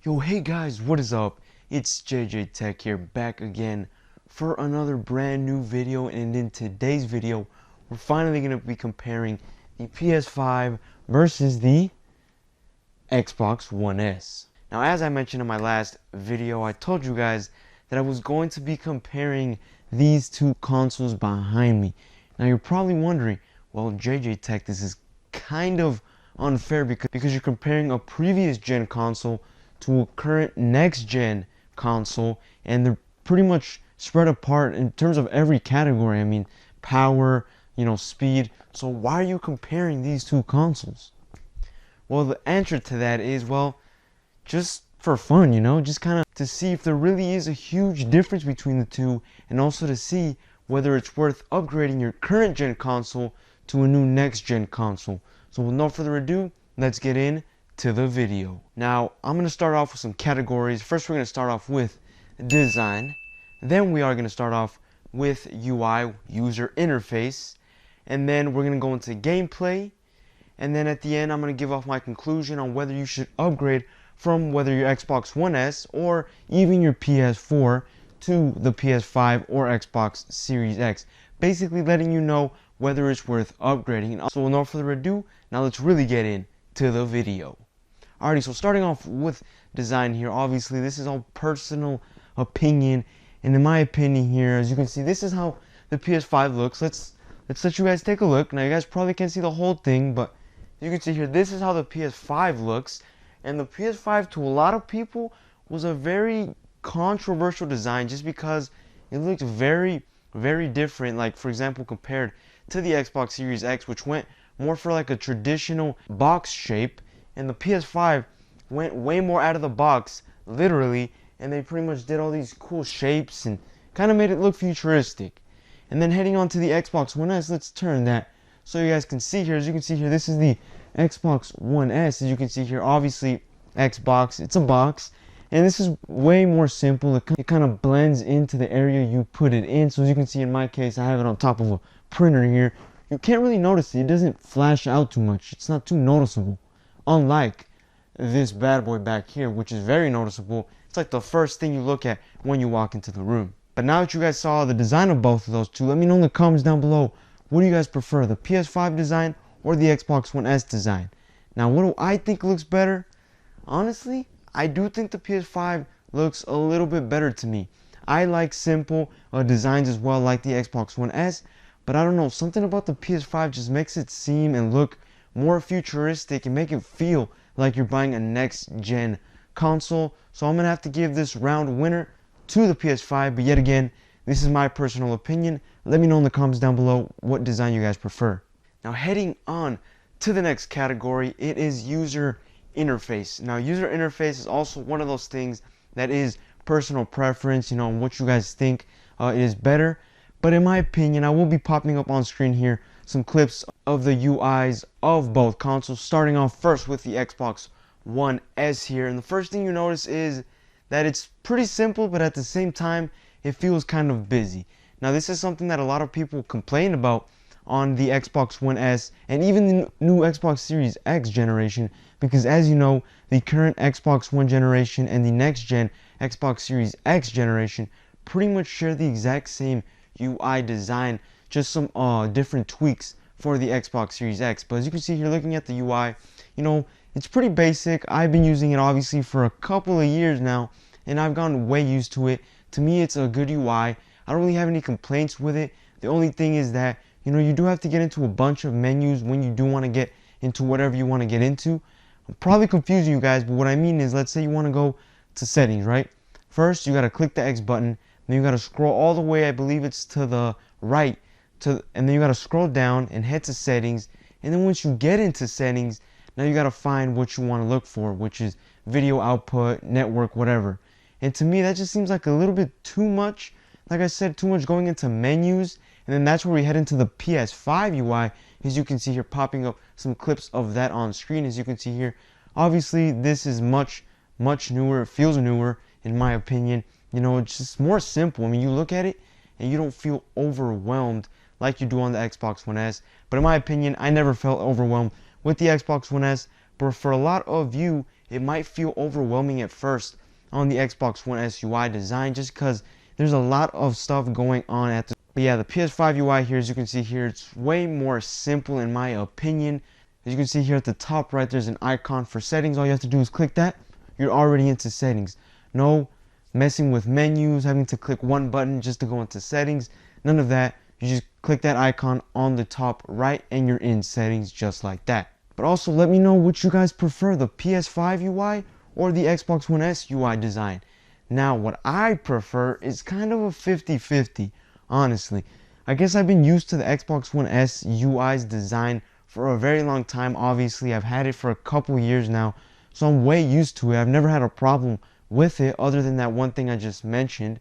Yo, hey guys, what is up? It's JJ Tech here, back again for another brand new video. And in today's video, we're finally going to be comparing the PS5 versus the Xbox One S. Now, as I mentioned in my last video, I told you guys that I was going to be comparing these two consoles behind me. Now, you're probably wondering, well, JJ Tech, this is kind of unfair because you're comparing a previous gen console to a current next gen console, and they're pretty much spread apart in terms of every category. I mean, power, speed. So why are you comparing these two consoles? Well, the answer to that is, well, just for fun, just kind of to see if there really is a huge difference between the two, and also to see whether it's worth upgrading your current gen console to a new next gen console. So with no further ado, let's get into the video. Now, I'm going to start off with some categories. First, we're going to start off with design. Then we are going to start off with UI, user interface. And then we're going to go into gameplay. And then at the end, I'm going to give off my conclusion on whether you should upgrade from whether your Xbox One S or even your PS4 to the PS5 or Xbox Series X. Basically letting you know whether it's worth upgrading. So with no further ado, now let's really get into the video. Alrighty, so starting off with design here, obviously this is all personal opinion, and in my opinion here, as you can see, this is how the PS5 looks. Let's let you guys take a look. Now you guys probably can't see the whole thing, but you can see here, this is how the PS5 looks. And the PS5 to a lot of people was a very controversial design just because it looked very, very different. Like, for example, compared to the Xbox Series X, which went more for like a traditional box shape, and the PS5 went way more out of the box, literally, and they pretty much did all these cool shapes and kind of made it look futuristic. And then heading on to the Xbox One S, let's turn that so you guys can see here. As you can see here, this is the Xbox One S. As you can see here, obviously Xbox, it's a box, and this is way more simple. It kind of blends into the area you put it in. So as you can see in my case, I have it on top of a printer here. You can't really notice it. It doesn't flash out too much. It's not too noticeable. Unlike this bad boy back here, which is very noticeable. It's like the first thing you look at when you walk into the room. But now that you guys saw the design of both of those two, let me know in the comments down below, what do you guys prefer, the PS5 design or the Xbox One S design? Now, what do I think looks better? Honestly, I do think the PS5 looks a little bit better to me. I like simple designs as well, like the Xbox One S, but I don't know, something about the PS5 just makes it seem and look more futuristic and make it feel like you're buying a next gen console. So I'm gonna have to give this round winner to the PS5, but yet again, this is my personal opinion. Let me know in the comments down below what design you guys prefer. Now heading on to the next category, it is user interface. Now user interface is also one of those things that is personal preference, what you guys think is better. But in my opinion, I will be popping up on screen here some clips of the UIs of both consoles, starting off first with the Xbox One S here. And the first thing you notice is that it's pretty simple, but at the same time, it feels kind of busy. Now, this is something that a lot of people complain about on the Xbox One S and even the new Xbox Series X generation, because as you know, the current Xbox One generation and the next gen Xbox Series X generation pretty much share the exact same UI design, just some different tweaks for the Xbox Series X. But as you can see here, looking at the UI, it's pretty basic. I've been using it obviously for a couple of years now, and I've gotten way used to it. To me, it's a good UI. I don't really have any complaints with it. The only thing is that, you do have to get into a bunch of menus when you do want to get into whatever you want to get into. I'm probably confusing you guys, but what I mean is, let's say you want to go to settings, right? First, you got to click the X button. Then you got to scroll all the way, I believe it's to the right, and then you got to scroll down and head to settings. And then once you get into settings, now you got to find what you want to look for, which is video output, network, whatever. And to me, that just seems like a little bit too much. Like I said, too much going into menus. And then that's where we head into the PS5 UI. As you can see here, popping up some clips of that on screen. As you can see here, obviously this is much newer. It feels newer in my opinion. It's just more simple. I mean, you look at it and you don't feel overwhelmed like you do on the Xbox One S. But in my opinion, I never felt overwhelmed with the Xbox One S. but for a lot of you, it might feel overwhelming at first on the Xbox One S UI design, just because there's a lot of stuff going on at the. But yeah, the PS5 UI here, as you can see here, it's way more simple in my opinion. As you can see here at the top right, there's an icon for settings. All you have to do is click that. You're already into settings. No messing with menus, having to click one button just to go into settings. None of that. You just click that icon on the top right and you're in settings just like that. But also let me know what you guys prefer, the PS5 UI or the Xbox One S UI design. Now what I prefer is kind of a 50-50, honestly. I guess I've been used to the Xbox One S UI's design for a very long time. Obviously I've had it for a couple years now, so I'm way used to it. I've never had a problem with it other than that one thing I just mentioned.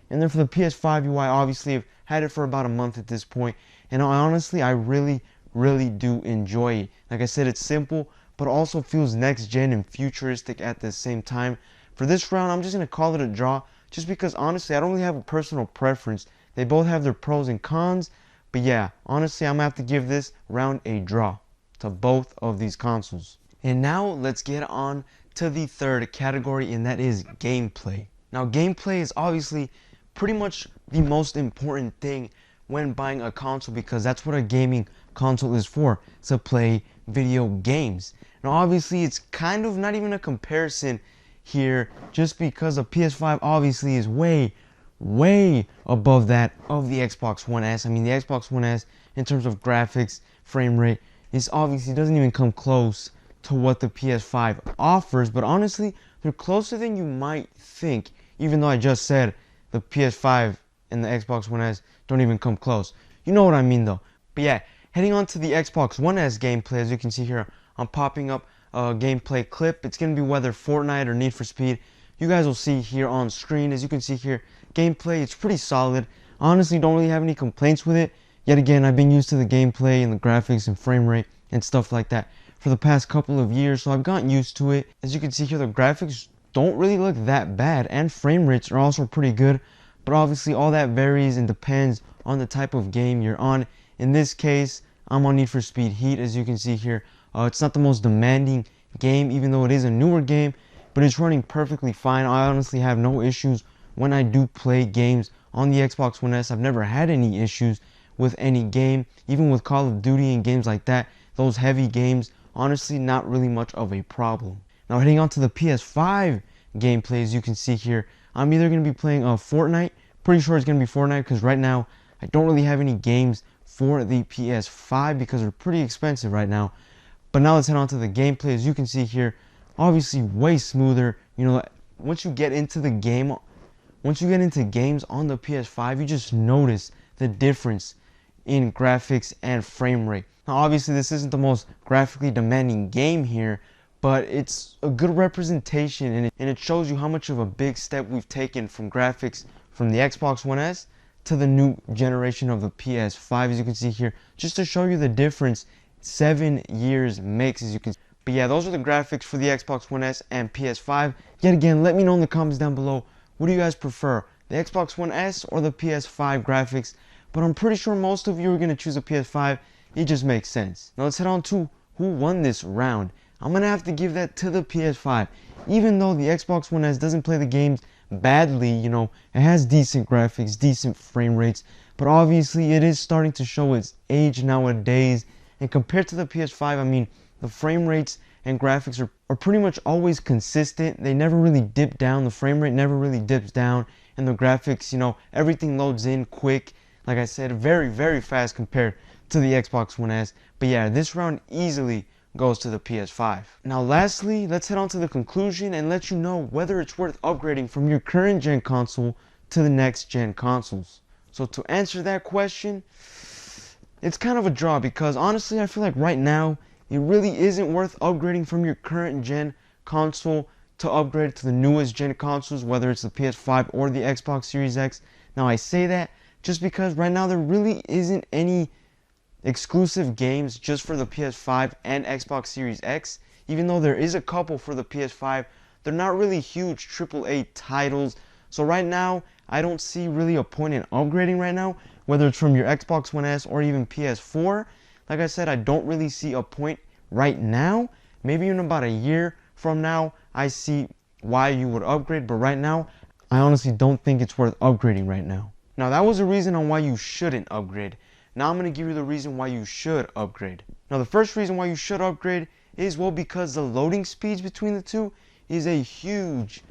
And then for the PS5 UI, obviously I've had it for about a month at this point, and honestly I really do enjoy it. Like I said, it's simple but also feels next gen and futuristic at the same time. For this round, I'm just going to call it a draw, just because honestly I don't really have a personal preference. They both have their pros and cons, but yeah, honestly I'm going to have to give this round a draw to both of these consoles. And now let's get on to the third category, and that is gameplay. Now gameplay is obviously pretty much the most important thing when buying a console, because that's what a gaming console is for, to play video games. Now obviously it's kind of not even a comparison here, just because a PS5 obviously is way above that of the Xbox One S. I mean, the Xbox One S in terms of graphics, frame rate, is obviously doesn't even come close to what the PS5 offers, but honestly they're closer than you might think, even though I just said the PS5 and the Xbox One S don't even come close. You know what I mean though. But yeah, heading on to the Xbox One S gameplay, as you can see here, I'm popping up a gameplay clip. It's going to be whether Fortnite or Need for Speed. You guys will see here on screen. As you can see here, gameplay, it's pretty solid. Honestly, don't really have any complaints with it. Yet again, I've been used to the gameplay and the graphics and frame rate and stuff like that for the past couple of years, so I've gotten used to it. As you can see here, the graphics don't really look that bad, and frame rates are also pretty good, but obviously all that varies and depends on the type of game you're on. In this case, I'm on Need for Speed Heat. As you can see here, it's not the most demanding game, even though it is a newer game, but it's running perfectly fine. I honestly have no issues when I do play games on the Xbox One S. I've never had any issues with any game, even with Call of Duty and games like that. Those heavy games, honestly not really much of a problem. Now heading on to the PS5 gameplay, as you can see here, I'm either going to be playing Fortnite. Pretty sure it's going to be Fortnite, because right now I don't really have any games for the PS5 because they're pretty expensive right now. But now let's head on to the gameplay. As you can see here, obviously way smoother. You know, once you get into the game, once you get into games on the PS5, you just notice the difference in graphics and frame rate. Now obviously this isn't the most graphically demanding game here, but it's a good representation, and it shows you how much of a big step we've taken from graphics from the Xbox One S to the new generation of the PS5, as you can see here, just to show you the difference 7 years makes, as you can see. But yeah, those are the graphics for the Xbox One S and PS5. Yet again, let me know in the comments down below, what do you guys prefer, the Xbox One S or the PS5 graphics? But I'm pretty sure most of you are going to choose a PS5. It just makes sense. Now let's head on to who won this round. I'm going to have to give that to the PS5. Even though the Xbox One S doesn't play the games badly, you know, it has decent graphics, decent frame rates, but obviously it is starting to show its age nowadays. And compared to the PS5, I mean, the frame rates and graphics are pretty much always consistent. They never really dip down. The frame rate never really dips down, and the graphics, you know, everything loads in quick. Like I said, very fast compared to the Xbox One S. But yeah, this round easily goes to the PS5. Now lastly, let's head on to the conclusion and let you know whether it's worth upgrading from your current gen console to the next gen consoles. So to answer that question, it's kind of a draw, because honestly I feel like right now it really isn't worth upgrading from your current gen console to upgrade to the newest gen consoles, whether it's the PS5 or the Xbox Series X. Now I say that just because right now there really isn't any exclusive games just for the PS5 and Xbox Series X. Even though there is a couple for the PS5, they're not really huge AAA titles. So right now I don't see really a point in upgrading right now, whether it's from your Xbox One S or even PS4. Like I said, I don't really see a point right now, Maybe in about a year from now, I see why you would upgrade, but right now, I honestly don't think it's worth upgrading right now. Now, that was a reason on why you shouldn't upgrade. Now I'm going to give you the reason why you should upgrade. Now, the first reason why you should upgrade is, well, because the loading speeds between the two is a huge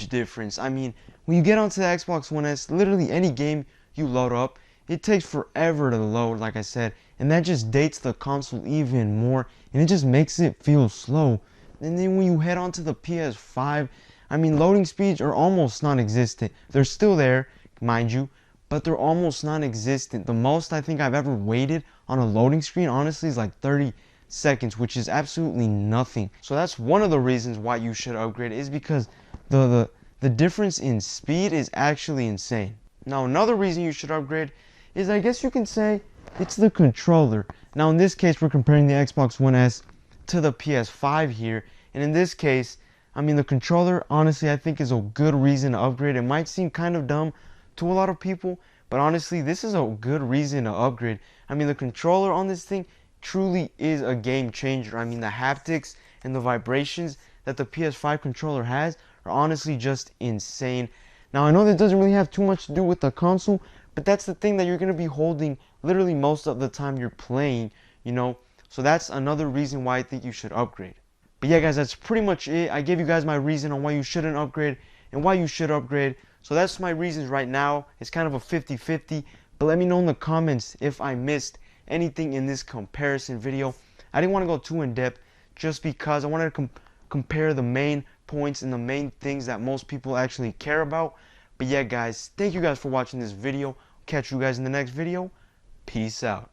difference. I mean, when you get onto the Xbox One S, literally any game you load up, it takes forever to load, like I said, and that just dates the console even more, and it just makes it feel slow. And then when you head onto the PS5, I mean, loading speeds are almost non-existent. They're still there, mind you, but they're almost non-existent. The most I think I've ever waited on a loading screen, honestly, is like 30 seconds, which is absolutely nothing. So that's one of the reasons why you should upgrade, is because the difference in speed is actually insane. Now, another reason you should upgrade is, I guess you can say, it's the controller. Now, in this case, we're comparing the Xbox One S to the PS5 here, and in this case, I mean, the controller, honestly, I think is a good reason to upgrade. It might seem kind of dumb to a lot of people, but honestly, this is a good reason to upgrade. I mean, the controller on this thing truly is a game changer. I mean, the haptics and the vibrations that the PS5 controller has are honestly just insane. Now, I know that doesn't really have too much to do with the console, but that's the thing that you're going to be holding literally most of the time you're playing, you know. So that's another reason why I think you should upgrade. But yeah, guys, that's pretty much it. I gave you guys my reason on why you shouldn't upgrade and why you should upgrade. So that's my reasons right now. It's kind of a 50-50, but let me know in the comments if I missed anything in this comparison video. I didn't want to go too in depth just because I wanted to compare the main points and the main things that most people actually care about. But yeah, guys, thank you guys for watching this video. Catch you guys in the next video. Peace out.